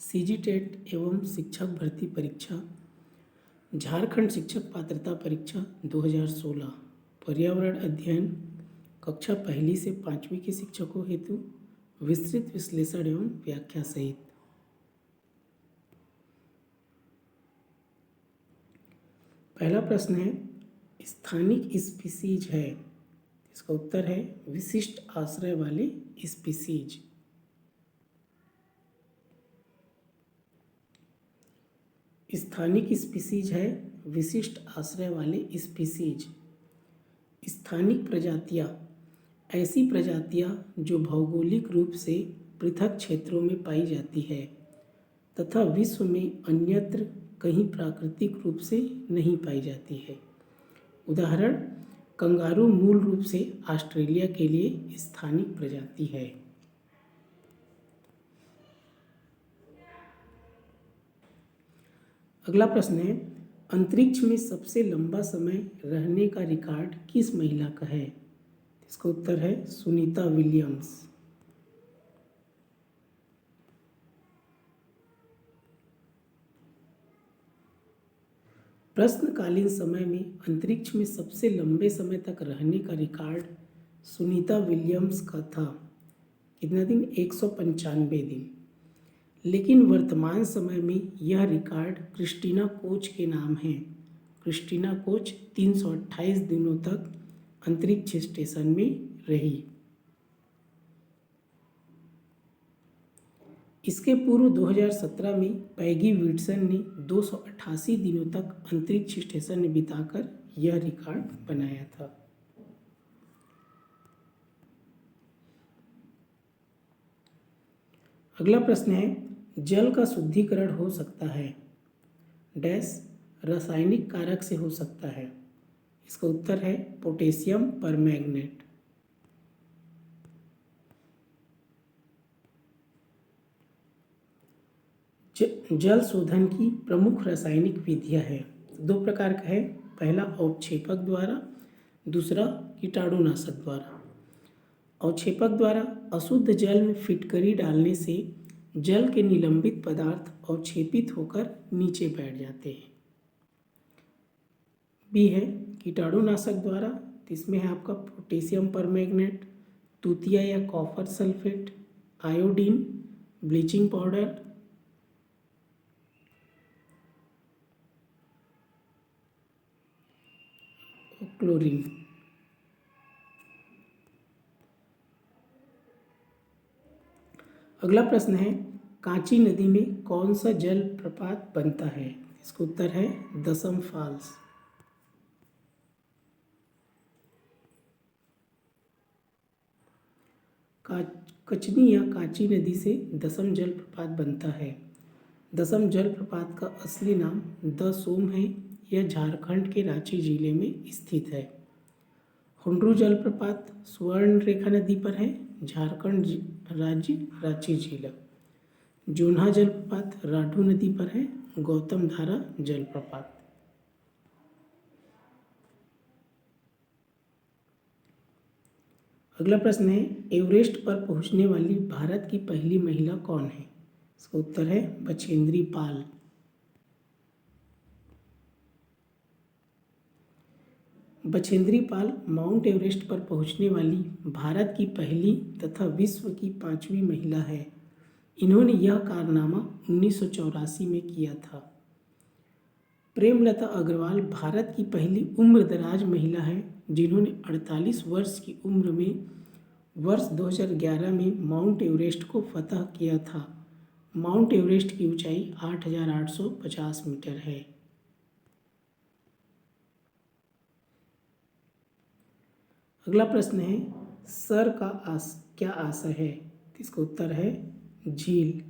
सीजीटेट एवं शिक्षक भर्ती परीक्षा, झारखंड शिक्षक पात्रता परीक्षा 2016, पर्यावरण अध्ययन कक्षा पहली से पाँचवीं के शिक्षकों हेतु विस्तृत विश्लेषण एवं व्याख्या सहित। पहला प्रश्न है, स्थानिक स्पीसीज है, इसका उत्तर है विशिष्ट आश्रय वाले स्पीसीज। स्थानिक स्पीसीज है विशिष्ट आश्रय वाले स्पीसीज। स्थानिक प्रजातियां ऐसी प्रजातियां जो भौगोलिक रूप से पृथक क्षेत्रों में पाई जाती है तथा विश्व में अन्यत्र कहीं प्राकृतिक रूप से नहीं पाई जाती है। उदाहरण, कंगारू मूल रूप से ऑस्ट्रेलिया के लिए स्थानिक प्रजाति है। अगला प्रश्न है, अंतरिक्ष में सबसे लंबा समय रहने का रिकॉर्ड किस महिला का है? इसका उत्तर है सुनीता विलियम्स। प्रश्नकालीन समय में अंतरिक्ष में सबसे लंबे समय तक रहने का रिकॉर्ड सुनीता विलियम्स का था। कितना दिन? 195 दिन। लेकिन वर्तमान समय में यह रिकॉर्ड क्रिस्टीना कोच के नाम है। क्रिस्टीना कोच 328 दिनों तक अंतरिक्ष स्टेशन में रही। इसके पूर्व 2017 में पैगी विल्सन ने 288 दिनों तक अंतरिक्ष स्टेशन में बिताकर यह रिकॉर्ड बनाया था। अगला प्रश्न है, जल का शुद्धिकरण हो सकता है डैश रासायनिक कारक से हो सकता है। इसका उत्तर है पोटेशियम परमैंगनेट। जल शोधन की प्रमुख रासायनिक विधियां है। दो प्रकार का है, पहला अवक्षेपक द्वारा, दूसरा कीटाणुनाशक द्वारा। अवक्षेपक द्वारा अशुद्ध जल में फिटकरी डालने से जल के निलंबित पदार्थ अवक्षेपित होकर नीचे बैठ जाते हैं। बी है कीटाणुनाशक द्वारा, इसमें है आपका पोटेशियम परमैंगनेट, तूतिया या copper sulphate, iodine, bleaching powder, chlorine. अगला प्रश्न है, कांची नदी में कौन सा जल प्रपात बनता है? इसका उत्तर है दसम फॉल्स। कचनी या कांची नदी से दसम जल प्रपात बनता है। दसम जल प्रपात का असली नाम दसोम है। यह झारखंड के रांची जिले में स्थित है। हुंड्रू जलप्रपात सुवर्णरेखा नदी पर है, झारखंड राज्य रांची जिला। जोन्हा जलप्रपात राढ़ू नदी पर है, गौतम धारा जलप्रपात। अगला प्रश्न है, एवरेस्ट पर पहुंचने वाली भारत की पहली महिला कौन है? इसका उत्तर है बछेंद्री पाल। बछेंद्री पाल माउंट एवरेस्ट पर पहुंचने वाली भारत की पहली तथा विश्व की 5वीं महिला है। इन्होंने यह कारनामा 1984 में किया था। प्रेमलता अग्रवाल भारत की पहली उम्रदराज महिला है जिन्होंने 48 वर्ष की उम्र में वर्ष 2011 में माउंट एवरेस्ट को फतह किया था। माउंट एवरेस्ट की ऊंचाई 8,850 मीटर है। अगला प्रश्न है, सर का क्या आशय है? इसका उत्तर है झील।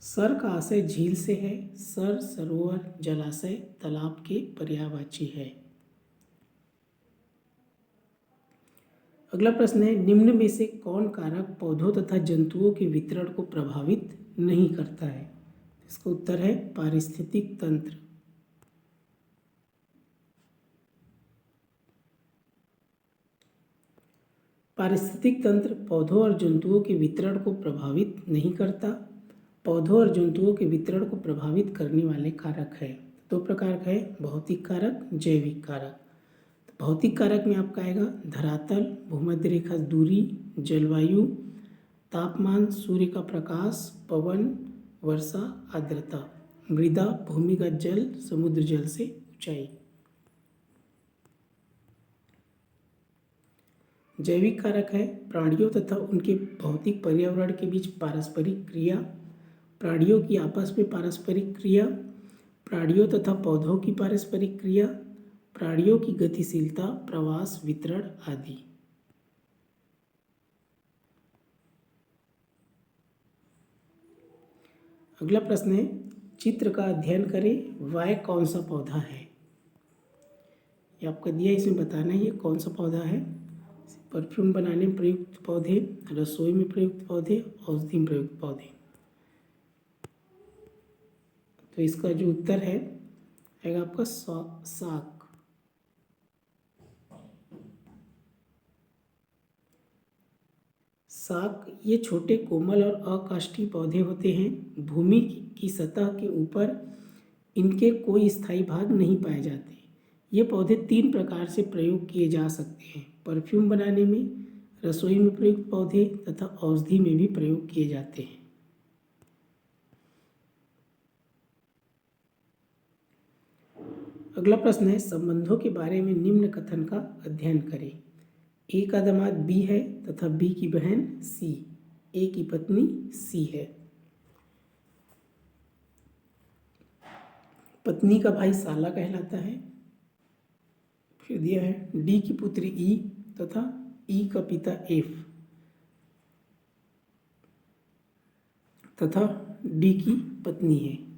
सर का आशय झील से है। सर सरोवर जलाशय तालाब के पर्यायवाची है। अगला प्रश्न है, निम्न में से कौन कारक पौधों तथा जंतुओं के वितरण को प्रभावित नहीं करता है? इसका उत्तर है पारिस्थितिक तंत्र। पारिस्थितिक तंत्र पौधों और जंतुओं के वितरण को प्रभावित नहीं करता। पौधों और जंतुओं के वितरण को प्रभावित करने वाले कारक है। दो प्रकार का है, भौतिक कारक, जैविक कारक। तो भौतिक कारक में आपका आएगा धरातल, भूमध्य रेखा दूरी, जलवायु, तापमान, सूर्य का प्रकाश, पवन, वर्षा, आर्द्रता, मृदा, भूमिगत जल, समुद्र जल से ऊंचाई। जैविक कारक है प्राणियों तथा उनके भौतिक पर्यावरण के बीच पारस्परिक क्रिया, प्राणियों की आपस में पारस्परिक क्रिया, प्राणियों तथा पौधों की पारस्परिक क्रिया, प्राणियों की गतिशीलता, प्रवास, वितरण आदि। अगला प्रश्न है, चित्र का अध्ययन करें, वह कौन सा पौधा है। ये आपका दिया, इसमें बताना है ये कौन सा पौधा है। परफ्यूम बनाने में प्रयुक्त पौधे, रसोई में प्रयुक्त पौधे, औषधि में प्रयुक्त पौधे। तो इसका जो उत्तर है आएगा आपका साग। साग ये छोटे कोमल और अकाष्ठीय पौधे होते हैं। भूमि की सतह के ऊपर इनके कोई स्थायी भाग नहीं पाए जाते। ये पौधे 3 प्रकार से प्रयोग किए जा सकते हैं, परफ्यूम बनाने में, रसोई में प्रयुक्त पौधे तथा औषधि में भी प्रयोग किए जाते हैं। अगला प्रश्न है, संबंधों के बारे में निम्न कथन का अध्ययन करें। ए का दामाद बी है तथा बी की बहन सी, ए की पत्नी सी है। पत्नी का भाई साला कहलाता है। फिर दिया है डी की पुत्री ई तथा ई का पिता एफ तथा डी की पत्नी है।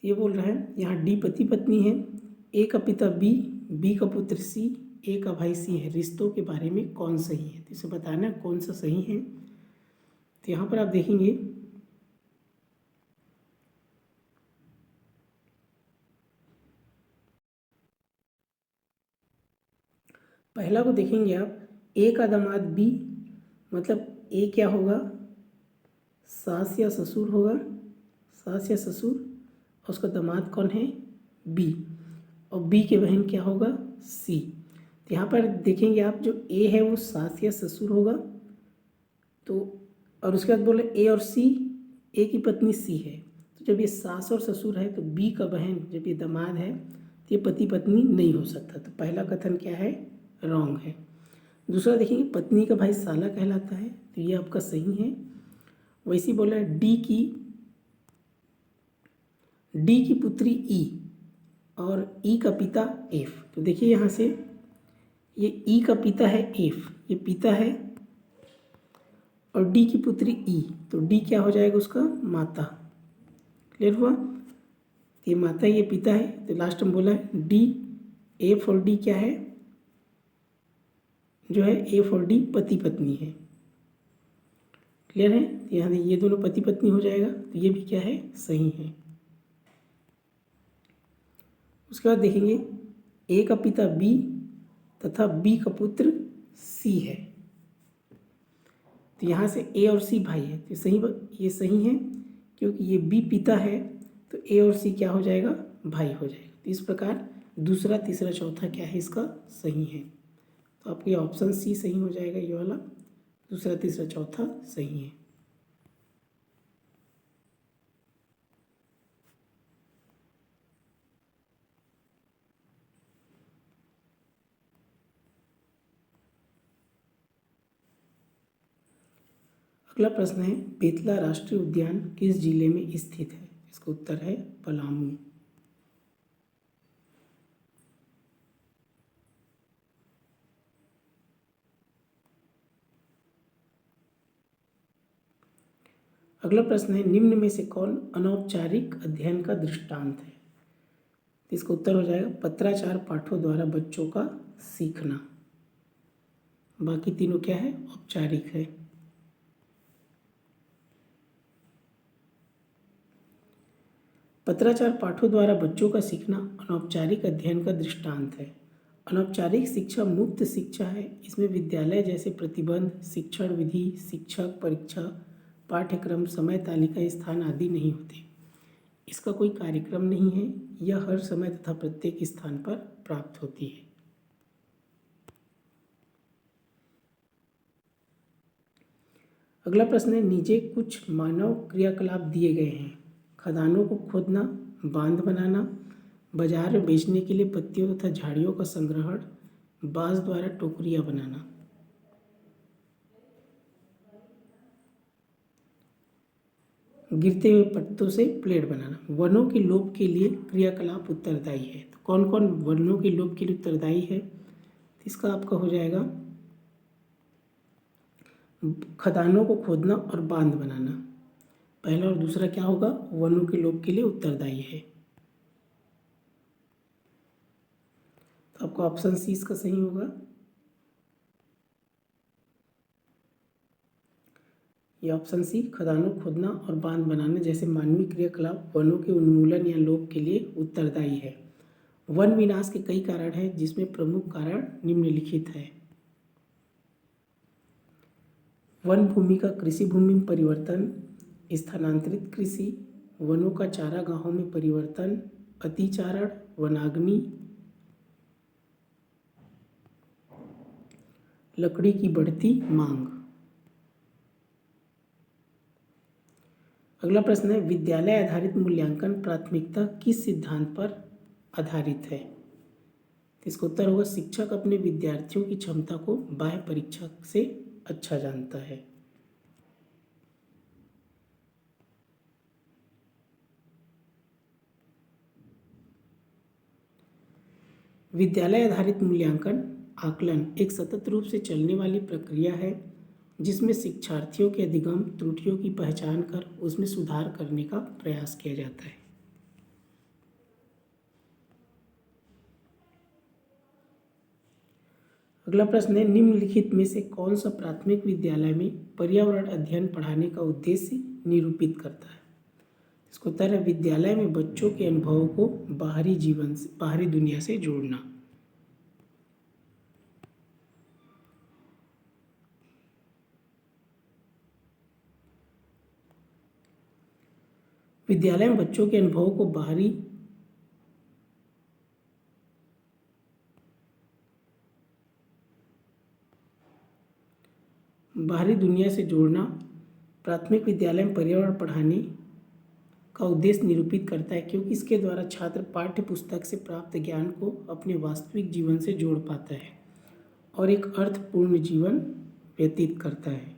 ये बोल रहा है यहाँ डी पति पत्नी है, ए का पिता बी, बी का पुत्र सी, ए का भाई सी है। रिश्तों के बारे में कौन सही है, तो इसे बताना है कौन सा सही है। तो यहाँ पर आप देखेंगे पहला को देखेंगे आप, ए का दामाद बी, मतलब ए क्या होगा, सास या ससुर होगा, सास या ससुर, और उसका दामाद कौन है, बी, और बी के बहन क्या होगा, सी। तो यहाँ पर देखेंगे आप, जो ए है वो सास या ससुर होगा, तो और उसके बाद बोले ए और सी, ए की पत्नी सी है। तो जब ये सास और ससुर है तो बी का बहन जब ये दामाद है तो ये पति पत्नी नहीं हो सकता। तो पहला कथन क्या है, रॉन्ग है। दूसरा देखेंगे पत्नी का भाई साला कहलाता है, तो ये आपका सही है। वैसे बोला है डी की पुत्री ई और ई का पिता एफ। तो देखिए यहाँ से ये ई का पिता है एफ, ये पिता है, और डी की पुत्री ई, तो डी क्या हो जाएगा उसका माता। क्लियर हुआ, ये माता ये पिता है। तो लास्ट में बोला है डी, एफ और डी क्या है, जो है एफ और डी पति पत्नी है। क्लियर है, तो यहाँ ये दोनों पति पत्नी हो जाएगा, तो ये भी क्या है, सही है। उसके बाद देखेंगे ए का पिता बी तथा बी का पुत्र सी है। तो यहाँ से ए और सी भाई है, तो ये सही है, क्योंकि ये बी पिता है तो ए और सी क्या हो जाएगा, भाई हो जाएगा। तो इस प्रकार दूसरा तीसरा चौथा क्या है इसका सही है। तो आपको ये ऑप्शन सी सही हो जाएगा, ये वाला दूसरा तीसरा चौथा सही है। अगला प्रश्न है, बेतला राष्ट्रीय उद्यान किस जिले में स्थित है। इसका उत्तर है पलामू। अगला प्रश्न है, निम्न में से कौन अनौपचारिक अध्ययन का दृष्टांत है। इसका उत्तर हो जाएगा पत्राचार पाठों द्वारा बच्चों का सीखना। बाकी तीनों क्या है, औपचारिक है। पत्राचार पाठों द्वारा बच्चों का सीखना अनौपचारिक अध्ययन का दृष्टांत है। अनौपचारिक शिक्षा मुक्त शिक्षा है। इसमें विद्यालय जैसे प्रतिबंध, शिक्षण विधि, शिक्षक, परीक्षा, पाठ्यक्रम, समय तालिका, स्थान आदि नहीं होते। इसका कोई कार्यक्रम नहीं है। यह हर समय तथा प्रत्येक स्थान पर प्राप्त होती है। अगला प्रश्न है, नीचे कुछ मानव क्रियाकलाप दिए गए हैं। खदानों को खोदना, बांध बनाना, बाजार में बेचने के लिए पत्तियों तथा झाड़ियों का संग्रहण, बांस द्वारा टोकरियां बनाना। गिरते हुए पत्तों से प्लेट बनाना। वनों के लोप के लिए क्रियाकलाप उत्तरदायी है। तो कौन कौन वनों के लोप के लिए उत्तरदायी है? इसका आपका हो जाएगा खदानों को खोदना और बांध बनाना। पहला और दूसरा क्या होगा? वनों के लोप के लिए उत्तरदायी है। तो आपका ऑप्शन सी इसका सही होगा। ये ऑप्शन सी, खदानों खोदना और बांध बनाना जैसे मानवीय क्रियाकलाप वनों के उन्मूलन या लोप के लिए उत्तरदायी है। वन विनाश के कई कारण हैं, जिसमें प्रमुख कारण निम्नलिखित है। वन भूमि का कृषि भूमि में परिवर्तन, स्थानांतरित कृषि, वनों का चारागाहों में परिवर्तन, अतिचारण, वनाग्नि, लकड़ी की बढ़ती मांग। अगला प्रश्न है, विद्यालय आधारित मूल्यांकन प्राथमिकता किस सिद्धांत पर आधारित है? इसका उत्तर होगा शिक्षक अपने विद्यार्थियों की क्षमता को बाह्य परीक्षा से अच्छा जानता है। विद्यालय आधारित मूल्यांकन आकलन एक सतत रूप से चलने वाली प्रक्रिया है, जिसमें शिक्षार्थियों के अधिगम त्रुटियों की पहचान कर उसमें सुधार करने का प्रयास किया जाता है। अगला प्रश्न है, निम्नलिखित में से कौन सा प्राथमिक विद्यालय में पर्यावरण अध्ययन पढ़ाने का उद्देश्य निरूपित करता है? इसका उत्तर है विद्यालय में बच्चों के अनुभवों को बाहरी जीवन से, बाहरी दुनिया से जोड़ना। विद्यालय में बच्चों के अनुभवों को बाहरी दुनिया से जोड़ना प्राथमिक विद्यालय में पर्यावरण पढ़ाने का उद्देश्य निरूपित करता है, क्योंकि इसके द्वारा छात्र पाठ्य पुस्तक से प्राप्त ज्ञान को अपने वास्तविक जीवन से जोड़ पाता है और एक अर्थपूर्ण जीवन व्यतीत करता है।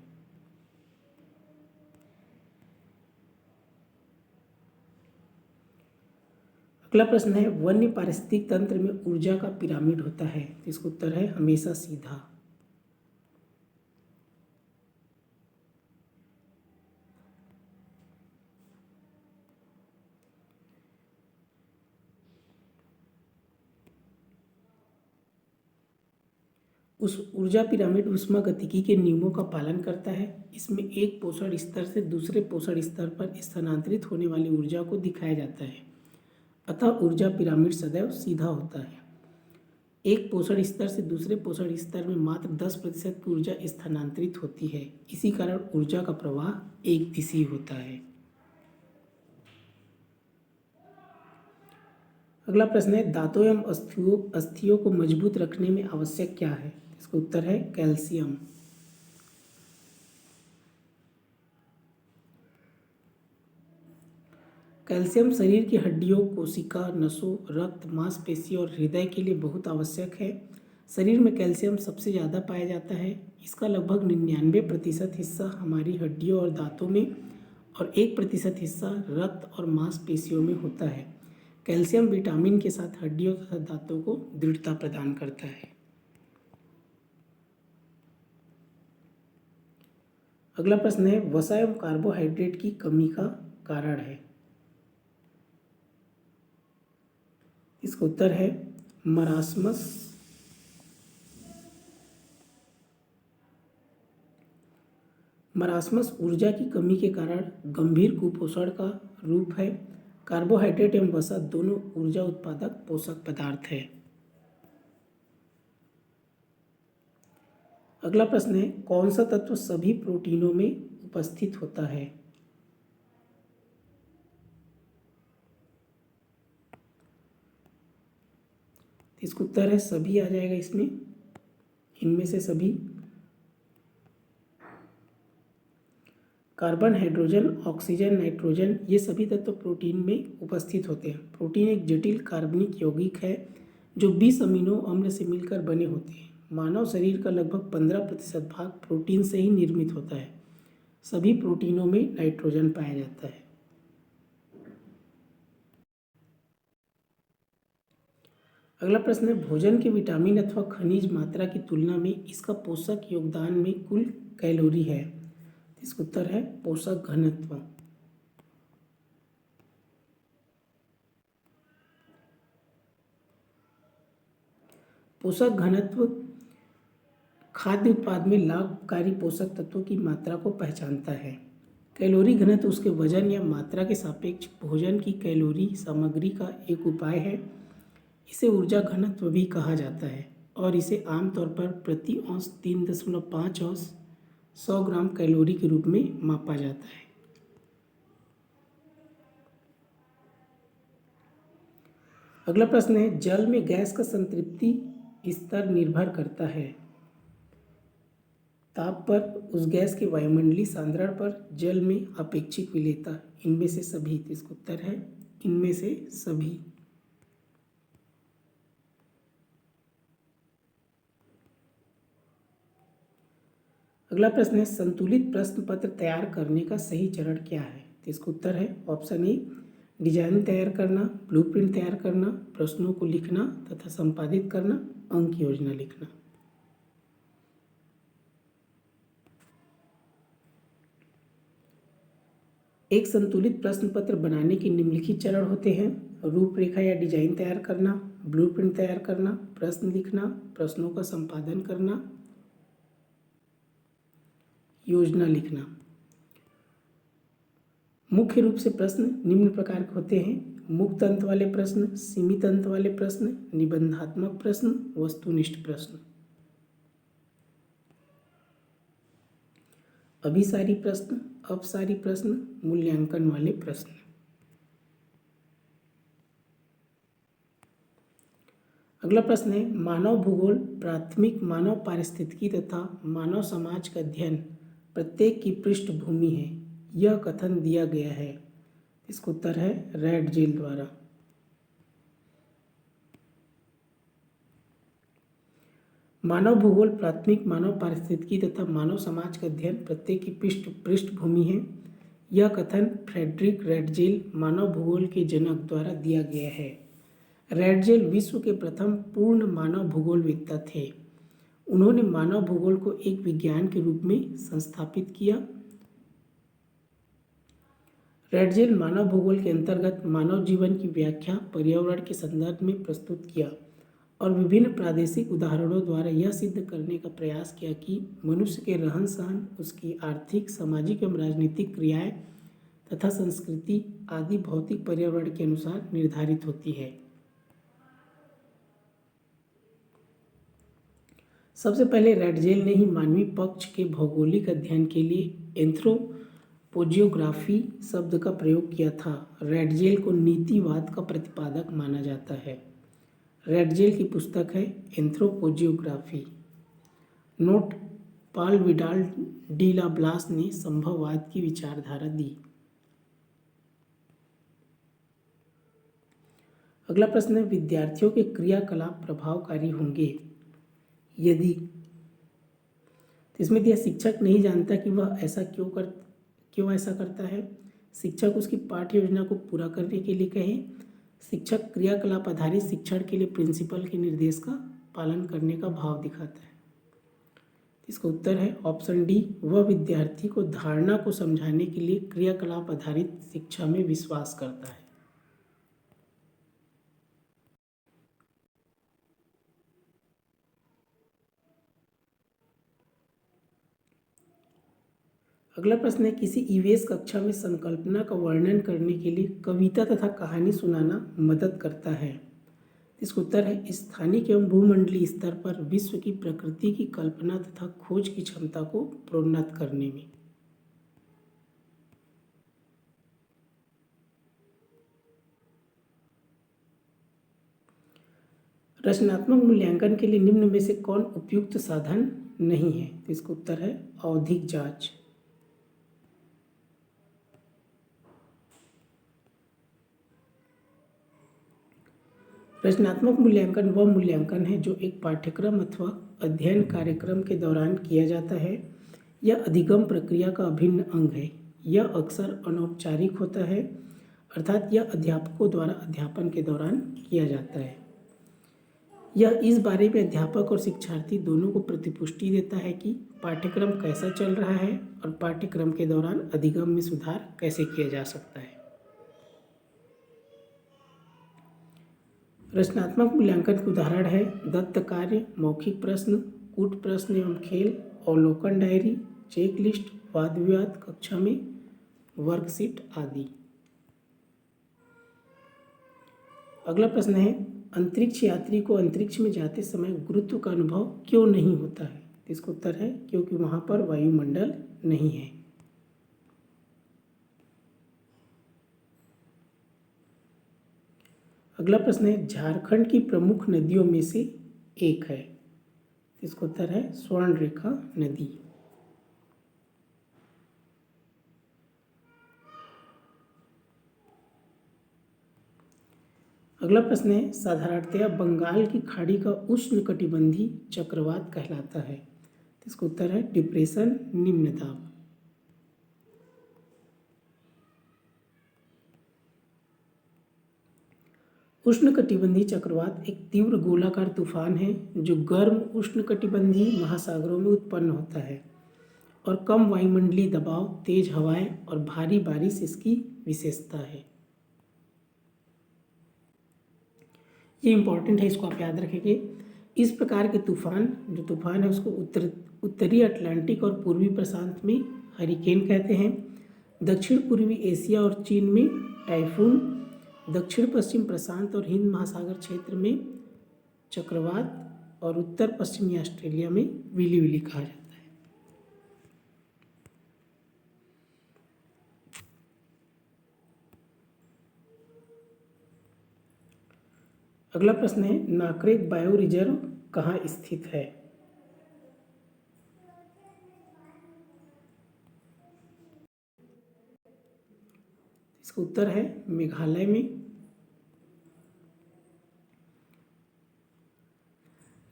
अगला प्रश्न है, वन्य पारिस्थितिक तंत्र में ऊर्जा का पिरामिड होता है? तो इसका उत्तर है हमेशा सीधा। उस ऊर्जा पिरामिड ऊष्मागतिकी के नियमों का पालन करता है। इसमें एक पोषण स्तर से दूसरे पोषण स्तर पर स्थानांतरित होने वाली ऊर्जा को दिखाया जाता है, अतः ऊर्जा पिरामिड सदैव सीधा होता है। एक पोषण स्तर से दूसरे पोषण स्तर में मात्र 10% की ऊर्जा स्थानांतरित होती है। इसी कारण ऊर्जा का प्रवाह एक दिशी होता है। अगला प्रश्न है, दांतों एवं अस्थियों को मजबूत रखने में आवश्यक क्या है? इसका उत्तर है कैल्शियम। कैल्शियम शरीर की हड्डियों, कोशिका, नसों, रक्त, मांसपेशी और हृदय के लिए बहुत आवश्यक है। शरीर में कैल्शियम सबसे ज़्यादा पाया जाता है। इसका लगभग 99% हिस्सा हमारी हड्डियों और दांतों में और 1% हिस्सा रक्त और मांसपेशियों में होता है। कैल्शियम विटामिन के साथ हड्डियों तथा दांतों को दृढ़ता प्रदान करता है। अगला प्रश्न है, वसा एवं कार्बोहाइड्रेट की कमी का कारण है? इसका उत्तर है मरासमस। मरासमस ऊर्जा की कमी के कारण गंभीर कुपोषण का रूप है। कार्बोहाइड्रेट एवं वसा दोनों ऊर्जा उत्पादक पोषक पदार्थ है। अगला प्रश्न है, कौन सा तत्व सभी प्रोटीनों में उपस्थित होता है? इसका उत्तर है सभी आ जाएगा इसमें, इनमें से सभी। कार्बन, हाइड्रोजन, ऑक्सीजन, नाइट्रोजन ये सभी तत्व प्रोटीन में उपस्थित होते हैं। प्रोटीन एक जटिल कार्बनिक यौगिक है जो 20 अमीनो अम्ल से मिलकर बने होते हैं। मानव शरीर का लगभग 15% भाग प्रोटीन से ही निर्मित होता है। सभी प्रोटीनों में नाइट्रोजन पाया जाता है। अगला प्रश्न है, भोजन के विटामिन अथवा खनिज मात्रा की तुलना में इसका पोषक योगदान में कुल कैलोरी है। इसका उत्तर है पोषक घनत्व। पोषक घनत्व खाद्य उत्पाद में लाभकारी पोषक तत्वों की मात्रा को पहचानता है। कैलोरी घनत्व उसके वजन या मात्रा के सापेक्ष भोजन की कैलोरी सामग्री का एक उपाय है। इसे ऊर्जा घनत्व भी कहा जाता है और इसे आमतौर पर प्रति औंस 3.5 औंस 100 ग्राम कैलोरी के रूप में मापा जाता है। अगला प्रश्न है, जल में गैस का संतृप्ति स्तर निर्भर करता है ताप पर, उस गैस के वायुमंडलीय सांद्रण पर, जल में अपेक्षिक विलेयता, इनमें से सभी। तो इसका उत्तर है इनमें से सभी। अगला प्रश्न है, संतुलित प्रश्न पत्र तैयार करने का सही चरण क्या है? तो इसका उत्तर है ऑप्शन ए, डिजाइन तैयार करना, ब्लूप्रिंट तैयार करना, प्रश्नों को लिखना तथा संपादित करना, अंक योजना लिखना। एक संतुलित प्रश्न पत्र बनाने के निम्नलिखित चरण होते हैं: रूपरेखा या डिजाइन तैयार करना, ब्लूप्रिंट तैयार करना, प्रश्न लिखना, प्रश्नों का संपादन करना, योजना लिखना। मुख्य रूप से प्रश्न निम्न प्रकार के होते हैं: मुक्त अंत वाले प्रश्न, सीमित अंत वाले प्रश्न, निबंधात्मक प्रश्न, वस्तुनिष्ठ प्रश्न। अभिसारी प्रश्न, अपसारी प्रश्न, मूल्यांकन वाले प्रश्न। अगला प्रश्न है, मानव भूगोल प्राथमिक मानव पारिस्थितिकी तथा मानव समाज का अध्ययन प्रत्येक की पृष्ठभूमि है, यह कथन दिया गया है। इसका उत्तर है रैडजेल द्वारा। मानव भूगोल प्राथमिक मानव पारिस्थितिकी तथा मानव समाज का अध्ययन प्रत्येक की पृष्ठभूमि है, यह कथन फ्रेडरिक रैडजेल मानव भूगोल के जनक द्वारा दिया गया है। रैडजेल विश्व के प्रथम पूर्ण मानव भूगोलवेत्ता थे। उन्होंने मानव भूगोल को एक विज्ञान के रूप में संस्थापित किया। रैडजेल मानव भूगोल के अंतर्गत मानव जीवन की व्याख्या पर्यावरण के संदर्भ में प्रस्तुत किया और विभिन्न प्रादेशिक उदाहरणों द्वारा यह सिद्ध करने का प्रयास किया कि मनुष्य के रहन सहन, उसकी आर्थिक, सामाजिक एवं राजनीतिक क्रियाएं तथा संस्कृति आदि भौतिक पर्यावरण के अनुसार निर्धारित होती है। सबसे पहले रैडजेल ने ही मानवीय पक्ष के भौगोलिक अध्ययन के लिए एंथ्रोपोजियोग्राफी शब्द का प्रयोग किया था। रैडजेल को नीतिवाद का प्रतिपादक माना जाता है। रैडजेल की पुस्तक है एंथ्रोपोजियोग्राफी। नोट, पाल विडाल डी ला ब्लास ने संभववाद की विचारधारा दी। अगला प्रश्न है, विद्यार्थियों के क्रियाकलाप प्रभावकारी होंगे यदि। इसमें दिया, शिक्षक नहीं जानता कि वह ऐसा क्यों ऐसा करता है। शिक्षक उसकी पाठ्य योजना को पूरा करने के लिए कहे। शिक्षक क्रियाकलाप आधारित शिक्षण के लिए प्रिंसिपल के निर्देश का पालन करने का भाव दिखाता है। इसका उत्तर है ऑप्शन डी, वह विद्यार्थी को धारणा को समझाने के लिए क्रियाकलाप आधारित शिक्षा में विश्वास करता है। अगला प्रश्न है, किसी ईवीएस कक्षा में संकल्पना का वर्णन करने के लिए कविता तथा कहानी सुनाना मदद करता है। इसका उत्तर है, स्थानिक एवं भूमंडलीय स्तर पर विश्व की प्रकृति की कल्पना तथा खोज की क्षमता को प्रोन्नत करने में। रचनात्मक मूल्यांकन के लिए निम्न में से कौन उपयुक्त साधन नहीं है? तो इसका उत्तर है आवधिक जांच। रचनात्मक मूल्यांकन वह मूल्यांकन है जो एक पाठ्यक्रम अथवा अध्ययन कार्यक्रम के दौरान किया जाता है। यह अधिगम प्रक्रिया का अभिन्न अंग है। यह अक्सर अनौपचारिक होता है, अर्थात यह अध्यापकों द्वारा अध्यापन के दौरान किया जाता है। यह इस बारे में अध्यापक और शिक्षार्थी दोनों को प्रतिपुष्टि देता है कि पाठ्यक्रम कैसा चल रहा है और पाठ्यक्रम के दौरान अधिगम में सुधार कैसे किया जा सकता है। रचनात्मक मूल्यांकन के उदाहरण है दत्त कार्य, मौखिक प्रश्न, कूट प्रश्न एवं खेल, अवलोकन डायरी, चेक लिस्ट, वाद विवाद कक्षा में, वर्कशीट आदि। अगला प्रश्न है, अंतरिक्ष यात्री को अंतरिक्ष में जाते समय गुरुत्व का अनुभव क्यों नहीं होता है? इसका उत्तर है क्योंकि वहां पर वायुमंडल नहीं है। अगला प्रश्न है, झारखंड की प्रमुख नदियों में से एक है। इसका उत्तर है स्वर्णरेखा नदी। अगला प्रश्न है, साधारणतया बंगाल की खाड़ी का उष्णकटिबंधीय चक्रवात कहलाता है। इसका उत्तर है डिप्रेशन, निम्न दाब। उष्णकटिबंधीय चक्रवात एक तीव्र गोलाकार तूफान है जो गर्म उष्णकटिबंधीय महासागरों में उत्पन्न होता है और कम वायुमंडलीय दबाव, तेज हवाएं और भारी बारिश इसकी विशेषता है। ये इंपॉर्टेंट है, इसको आप याद रखेंगे। इस प्रकार के तूफान है उसको उत्तरी अटलांटिक और पूर्वी प्रशांत में हरिकेन कहते हैं। दक्षिण पूर्वी एशिया और चीन में टाइफून, दक्षिण पश्चिम प्रशांत और हिंद महासागर क्षेत्र में चक्रवात और उत्तर पश्चिमी ऑस्ट्रेलिया में विली विली कहा जाता है। अगला प्रश्न है, नाकरेक बायो रिजर्व कहाँ स्थित है? इसका उत्तर है मेघालय में।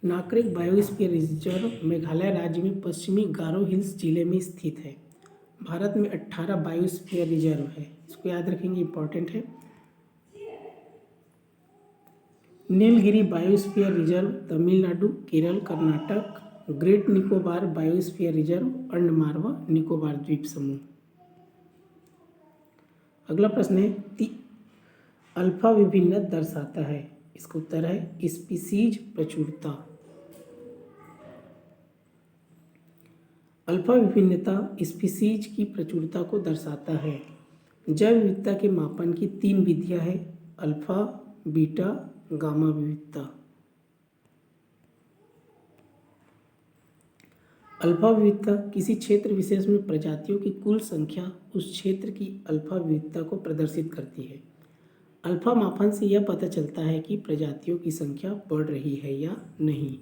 नाकरेक बायोस्फीयर रिजर्व मेघालय राज्य में पश्चिमी गारो हिल्स जिले में स्थित है। भारत में 18 बायोस्फीयर रिजर्व है, इसको याद रखेंगे, इंपॉर्टेंट है। Nilgiri biosphere reserve Tamil Nadu, Kerala, Karnataka. Great Nicobar biosphere reserve Andaman व निकोबार द्वीप समूह। अगला प्रश्न है, अल्फा विभिन्नता दर्शाता है। इसका उत्तर है स्पीसीज प्रचुरता। अल्फा विभिन्नता स्पीसीज की प्रचुरता को दर्शाता है। जैव विविधता के मापन की 3 विधियां हैं, अल्फा, बीटा, गामा विविधता। अल्फा विविधता किसी क्षेत्र विशेष में प्रजातियों की कुल संख्या उस क्षेत्र की अल्फा विविधता को प्रदर्शित करती है। अल्फा मापन से यह पता चलता है कि प्रजातियों की संख्या बढ़ रही है या नहीं।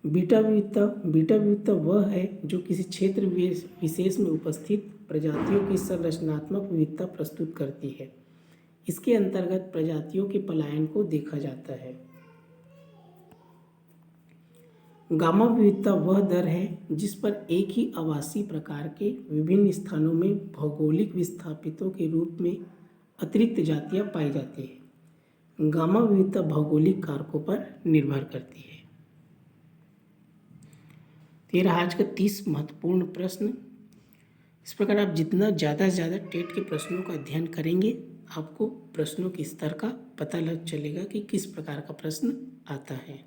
बीटा विविधता वह है जो किसी क्षेत्र विशेष में उपस्थित प्रजातियों की संरचनात्मक विविधता प्रस्तुत करती है। इसके अंतर्गत प्रजातियों के पलायन को देखा जाता है। गामा विविधता वह दर है जिस पर एक ही आवासीय प्रकार के विभिन्न स्थानों में भौगोलिक विस्थापितों के रूप में अतिरिक्त जातियां पाई जाती हैं। गामा विविधता भौगोलिक कारकों पर निर्भर करती है। ये रहा आज का 30 महत्वपूर्ण प्रश्न। इस प्रकार आप जितना ज़्यादा से ज़्यादा टेट के प्रश्नों का अध्ययन करेंगे, आपको प्रश्नों के स्तर का पता लग चलेगा कि किस प्रकार का प्रश्न आता है।